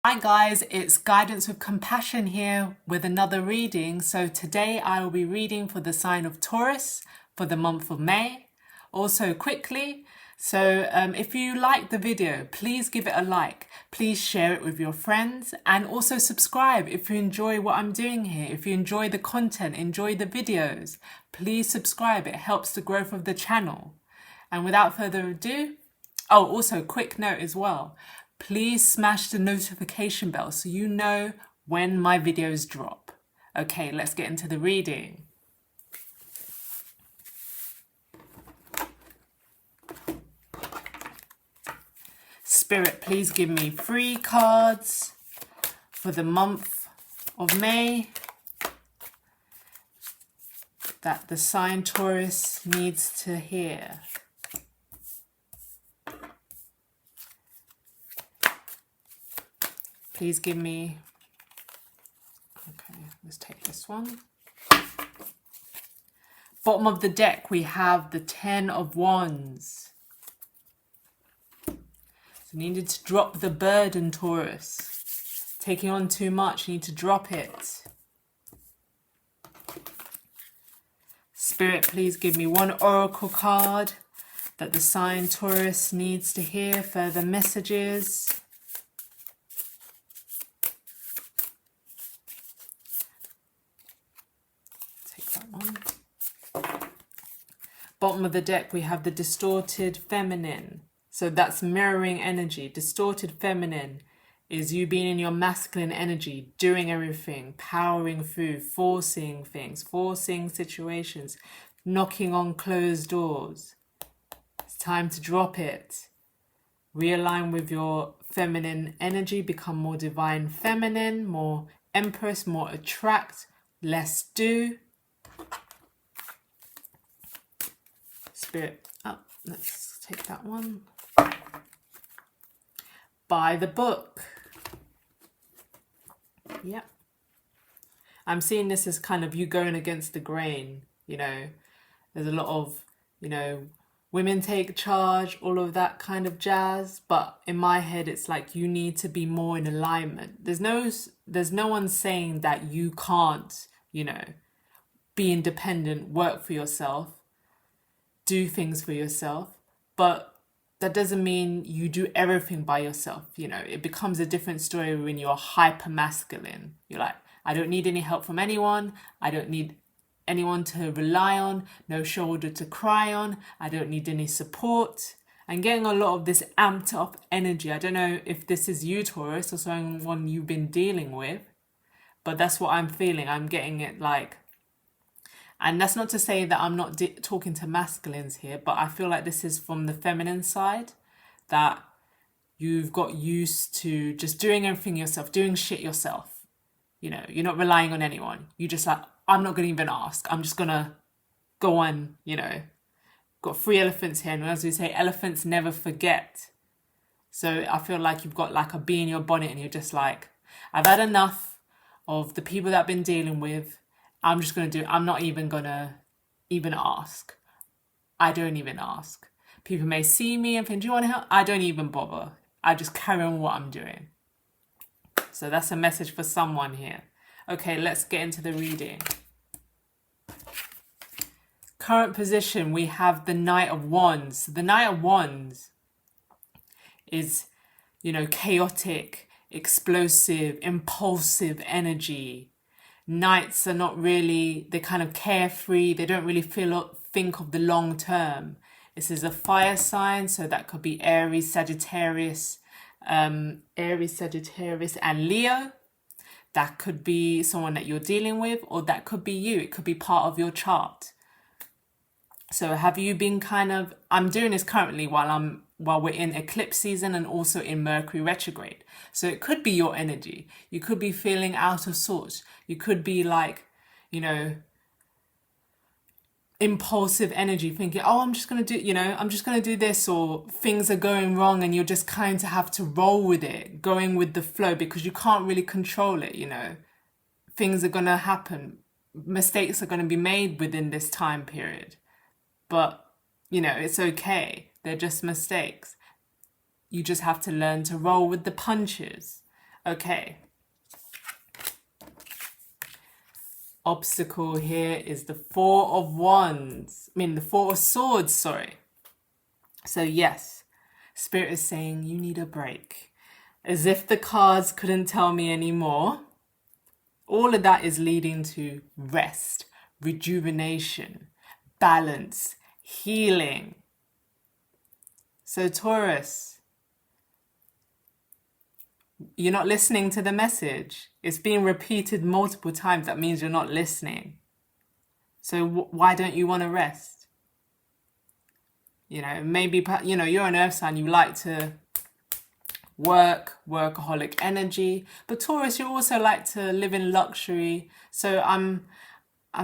Hi guys, it's Guidance with Compassion here with another reading. So today I will be reading for the sign of Taurus for the month of May. Also quickly, if you like the video, please give it a like. Please share it with your friends and also subscribe if you enjoy what I'm doing here. If you enjoy the content, enjoy the videos, please subscribe. It helps the growth of the channel. And without further ado, also quick note as well. Please smash the notification bell so you know when my videos drop. Okay, let's get into the reading. Spirit, please give me 3 cards for the month of May that the sign Taurus needs to hear. Please give me, okay, let's take this one. Bottom of the deck, we have the 10 of Wands. So you needed to drop the burden, Taurus. Taking on too much, you need to drop it. Spirit, please give me 1 oracle card that the sign Taurus needs to hear. Further messages. Bottom of the deck, we have the distorted feminine. So that's mirroring energy. Distorted feminine is you being in your masculine energy, doing everything, powering through, forcing things, forcing situations, knocking on closed doors. It's time to drop it. Realign with your feminine energy, become more divine feminine, more empress, more attract, less do. Spirit, let's take that one. By the book. Yep. I'm seeing this as kind of you going against the grain, you know. There's a lot of, women take charge, all of that kind of jazz. But in my head, it's like you need to be more in alignment. There's no one saying that you can't, be independent, work for yourself, do things for yourself, but that doesn't mean you do everything by yourself. It becomes a different story when you're hyper masculine. You're like, I don't need any help from anyone. I don't need anyone to rely on, no shoulder to cry on. I don't need any support. I'm getting a lot of this amped up energy. I don't know if this is you, Taurus, or someone you've been dealing with, but that's what I'm feeling. I'm getting it like, and that's not to say that I'm not talking to masculines here, but I feel like this is from the feminine side, that you've got used to just doing everything yourself, doing shit yourself. You're not relying on anyone. You just like, I'm not going to even ask. I'm just going to go on, Got 3 elephants here, and as we say, elephants never forget. So I feel like you've got like a bee in your bonnet and you're just like, I've had enough of the people that I've been dealing with. I'm not even gonna ask. I don't even ask. People may see me and think, do you want to help? I don't even bother. I just carry on what I'm doing. So that's a message for someone here. Okay, let's get into the reading. Current position, we have the Knight of Wands. The Knight of Wands is, chaotic, explosive, impulsive energy. Knights are not really, they're kind of carefree. They don't really think of the long term. This is a fire sign, so that could be Aries, Sagittarius, and Leo. That could be someone that you're dealing with, or that could be you. It could be part of your chart. So have you been I'm doing this currently while we're in eclipse season and also in Mercury retrograde. So it could be your energy. You could be feeling out of sorts. You could be like, impulsive energy, thinking, oh, I'm just going to do this, or things are going wrong and you're just kind of have to roll with it, going with the flow because you can't really control it, Things are going to happen. Mistakes are going to be made within this time period. But, it's okay. They're just mistakes. You just have to learn to roll with the punches. Okay. Obstacle here is the Four of Wands. The Four of Swords, sorry. So yes, Spirit is saying you need a break. As if the cards couldn't tell me any more. All of that is leading to rest, rejuvenation, balance, healing. So Taurus, you're not listening to the message. It's being repeated multiple times. That means you're not listening. So why don't you want to rest? Maybe, you're an earth sign. You like to workaholic energy. But Taurus, you also like to live in luxury. So I'm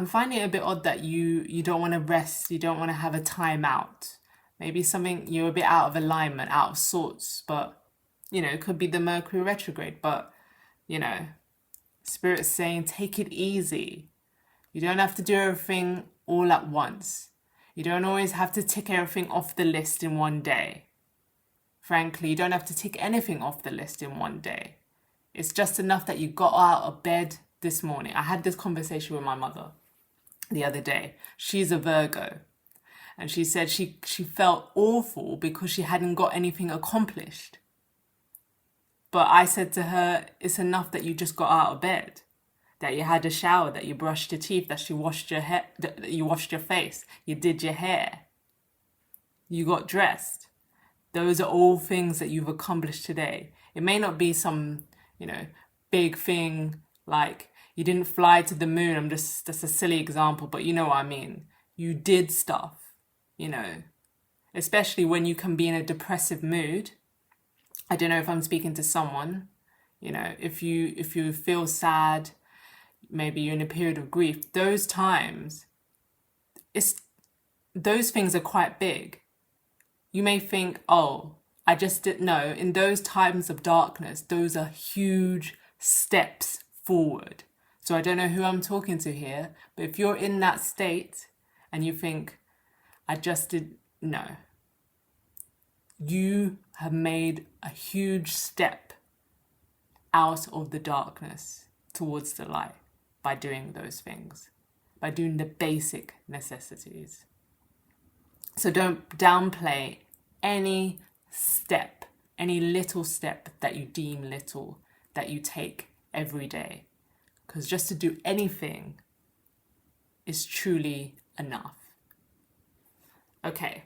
finding it a bit odd that you don't want to rest. You don't want to have a time out. Maybe something you're a bit out of alignment, out of sorts. But, it could be the Mercury retrograde. But, Spirit's saying take it easy. You don't have to do everything all at once. You don't always have to tick everything off the list in one day. Frankly, you don't have to tick anything off the list in one day. It's just enough that you got out of bed this morning. I had this conversation with my mother the other day. She's a Virgo. And she said she felt awful because she hadn't got anything accomplished. But I said to her, it's enough that you just got out of bed, that you had a shower, that you brushed your teeth, that you washed your hair, that you washed your face, you did your hair, you got dressed. Those are all things that you've accomplished today. It may not be some, big thing like you didn't fly to the moon. That's a silly example, but you know what I mean. You did stuff, especially when you can be in a depressive mood. I don't know if I'm speaking to someone, if you feel sad, maybe you're in a period of grief, those times, those things are quite big. You may think, oh, I just didn't know. In those times of darkness, those are huge steps forward. So I don't know who I'm talking to here, but if you're in that state and you think, I just didn't know, you have made a huge step out of the darkness towards the light by doing those things, by doing the basic necessities. So don't downplay any step, any little step that you deem little, that you take every day. Because just to do anything is truly enough. Okay.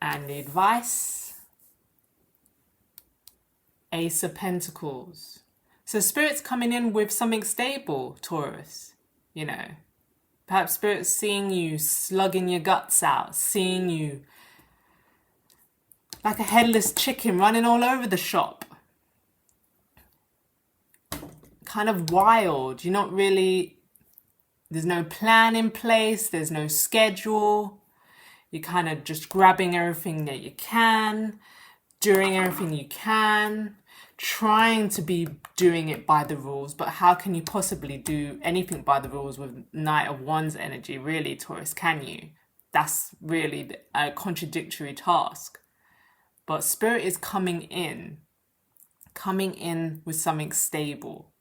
And the advice, Ace of Pentacles. So Spirit's coming in with something stable, Taurus, Perhaps Spirit's seeing you slugging your guts out, seeing you like a headless chicken running all over the shop. Kind of wild. You're not really, there's no plan in place, there's no schedule. You're kind of just grabbing everything that you can, doing everything you can, trying to be doing it by the rules, but how can you possibly do anything by the rules with Knight of Wands energy, really, Taurus? Can you? That's really a contradictory task. But Spirit is coming in with something stable,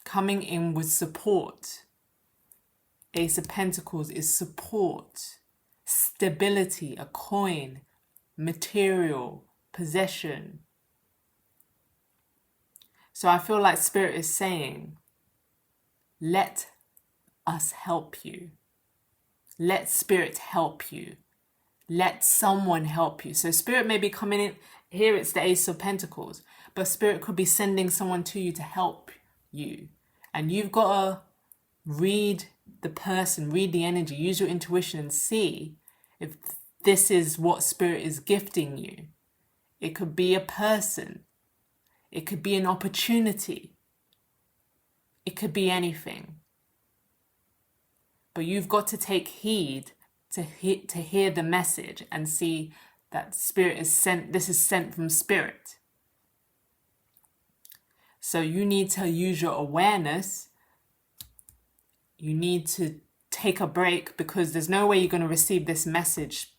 coming in with support. Ace of Pentacles is support, stability, a coin, material, possession. So I feel like Spirit is saying, let us help you. Let Spirit help you. Let someone help you. So Spirit may be coming in. Here it's the Ace of Pentacles. But Spirit could be sending someone to you to help you. And you've got to read the person, read the energy, use your intuition and see if this is what Spirit is gifting you. It could be a person. It could be an opportunity. It could be anything. But you've got to take heed to hear the message and see that Spirit is sent. This is sent from Spirit. So you need to use your awareness. You need to take a break because there's no way you're going to receive this message,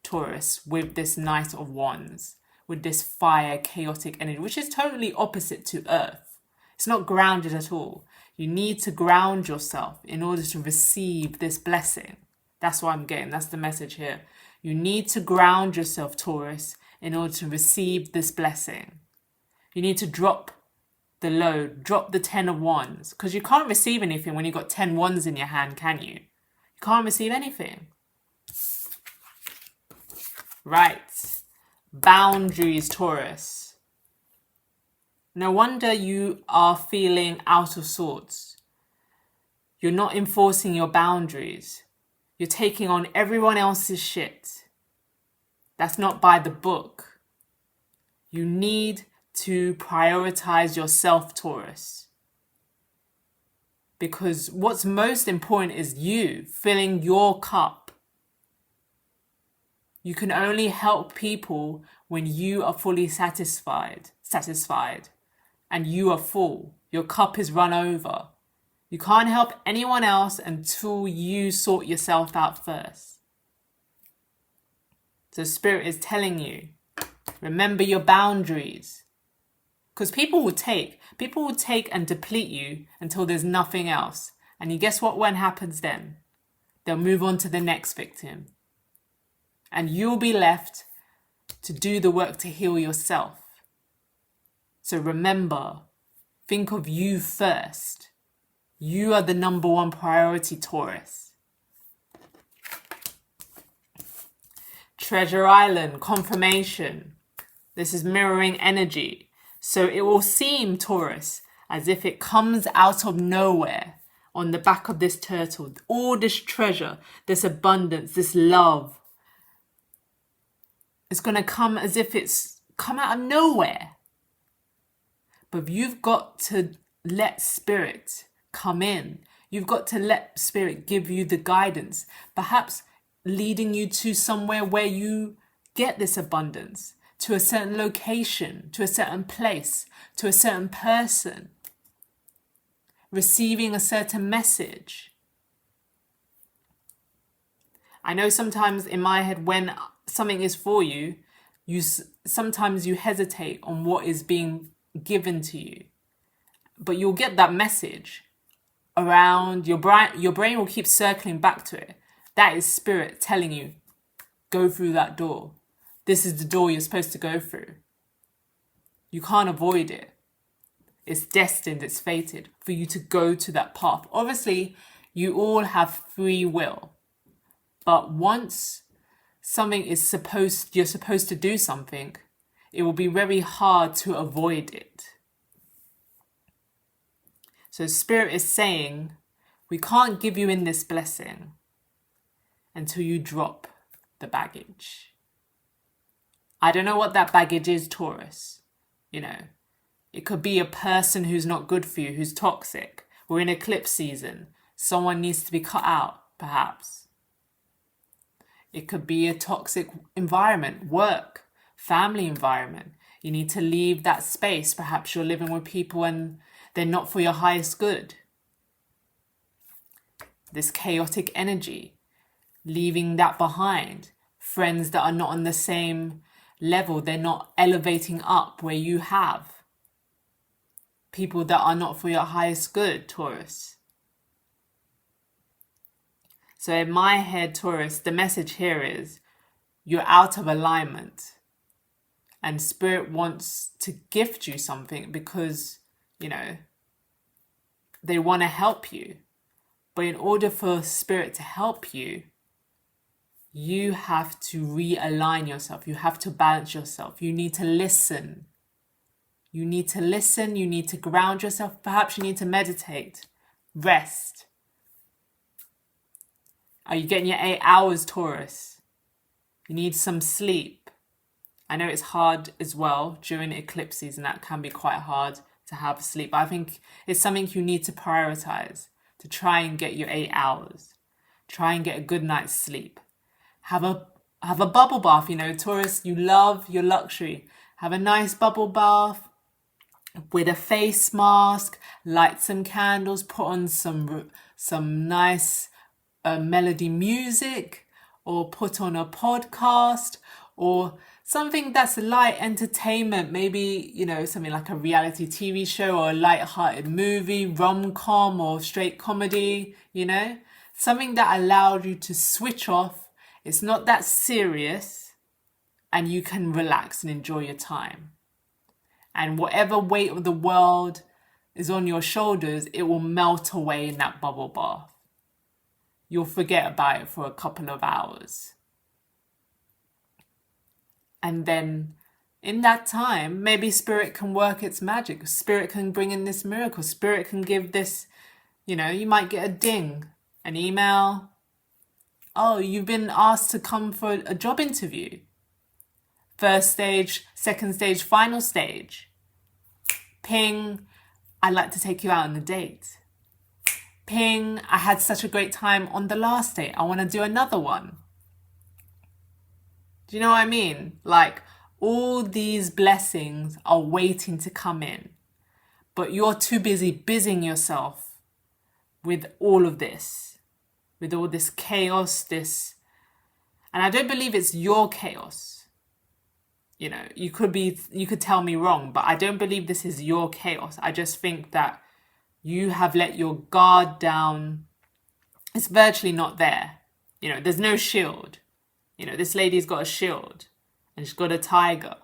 Taurus, with this Knight of Wands, with this fire, chaotic energy, which is totally opposite to earth. It's not grounded at all. You need to ground yourself in order to receive this blessing. That's what I'm getting. That's the message here. You need to ground yourself, Taurus, in order to receive this blessing. You need to drop the load, drop the 10 of wands, because you can't receive anything when you've got 10 wands in your hand, can you? You can't receive anything. Right. Boundaries, Taurus. No wonder you are feeling out of sorts. You're not enforcing your boundaries. You're taking on everyone else's shit. That's not by the book. You need to prioritize yourself, Taurus. Because what's most important is you filling your cup. You can only help people when you are fully satisfied, and you are full. Your cup is run over. You can't help anyone else until you sort yourself out first. So Spirit is telling you, remember your boundaries. Because people will take and deplete you until there's nothing else. And you guess what happens then? They'll move on to the next victim. And you'll be left to do the work to heal yourself. So remember, think of you first. You are the number one priority, Taurus. Treasure Island, confirmation. This is mirroring energy. So it will seem, Taurus, as if it comes out of nowhere on the back of this turtle. All this treasure, this abundance, this love. It's going to come as if it's come out of nowhere. But you've got to let Spirit come in. You've got to let Spirit give you the guidance, perhaps leading you to somewhere where you get this abundance, to a certain location, to a certain place, to a certain person, receiving a certain message. I know sometimes in my head when something is for you, sometimes you hesitate on what is being given to you, but you'll get that message around your brain. Your brain will keep circling back to it. That is Spirit telling you, go through that door. This is the door you're supposed to go through. You can't avoid it. It's destined, it's fated for you to go to that path. Obviously, you all have free will, but once you're supposed to do something, it will be very hard to avoid it. So Spirit is saying, we can't give you in this blessing until you drop the baggage. I don't know what that baggage is, Taurus. It could be a person who's not good for you, who's toxic. We're in eclipse season. Someone needs to be cut out, perhaps. It could be a toxic environment, work, family environment. You need to leave that space. Perhaps you're living with people and they're not for your highest good. This chaotic energy, leaving that behind. Friends that are not on the same level, they're not elevating up where you have. People that are not for your highest good, Taurus. So in my head, Taurus, the message here is you're out of alignment. And Spirit wants to gift you something because, they want to help you. But in order for Spirit to help you, you have to realign yourself. You have to balance yourself. You need to listen. You need to listen. You need to ground yourself. Perhaps you need to meditate, rest. Are you getting your 8 hours, Taurus? You need some sleep. I know it's hard as well during eclipse season. That can be quite hard to have sleep. But I think it's something you need to prioritize, to try and get your 8 hours. Try and get a good night's sleep. Have a bubble bath, Taurus, you love your luxury. Have a nice bubble bath with a face mask, light some candles, put on some nice melody music, or put on a podcast, or something that's light entertainment, maybe, you know, something like a reality TV show or a light-hearted movie, rom-com or straight comedy, you know, something that allowed you to switch off. It's not that serious and you can relax and enjoy your time. And whatever weight of the world is on your shoulders, it will melt away in that bubble bath. You'll forget about it for a couple of hours. And then in that time, maybe Spirit can work its magic. Spirit can bring in this miracle. Spirit can give this, you know, you might get a ding, an email. Oh, you've been asked to come for a job interview. First stage, second stage, final stage. Ping, I'd like to take you out on a date. Ping, I had such a great time on the last date. I want to do another one. Do you know what I mean? Like, all these blessings are waiting to come in, but you're too busy busying yourself with all of this, with all this chaos, and I don't believe it's your chaos. You know, you could tell me wrong, but I don't believe this is your chaos. I just think that you have let your guard down. It's virtually not there. You know, there's no shield. You know, this lady's got a shield and she's got a tiger.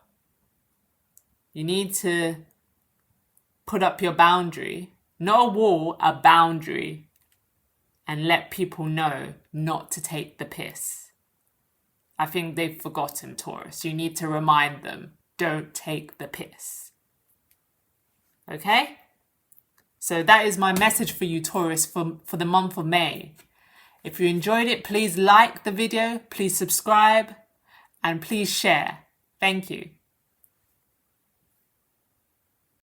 You need to put up your boundary, not a wall, a boundary, and let people know not to take the piss. I think they've forgotten, Taurus. You need to remind them, don't take the piss. Okay? So that is my message for you, Taurus, for the month of May. If you enjoyed it, please like the video, please subscribe, and please share. Thank you.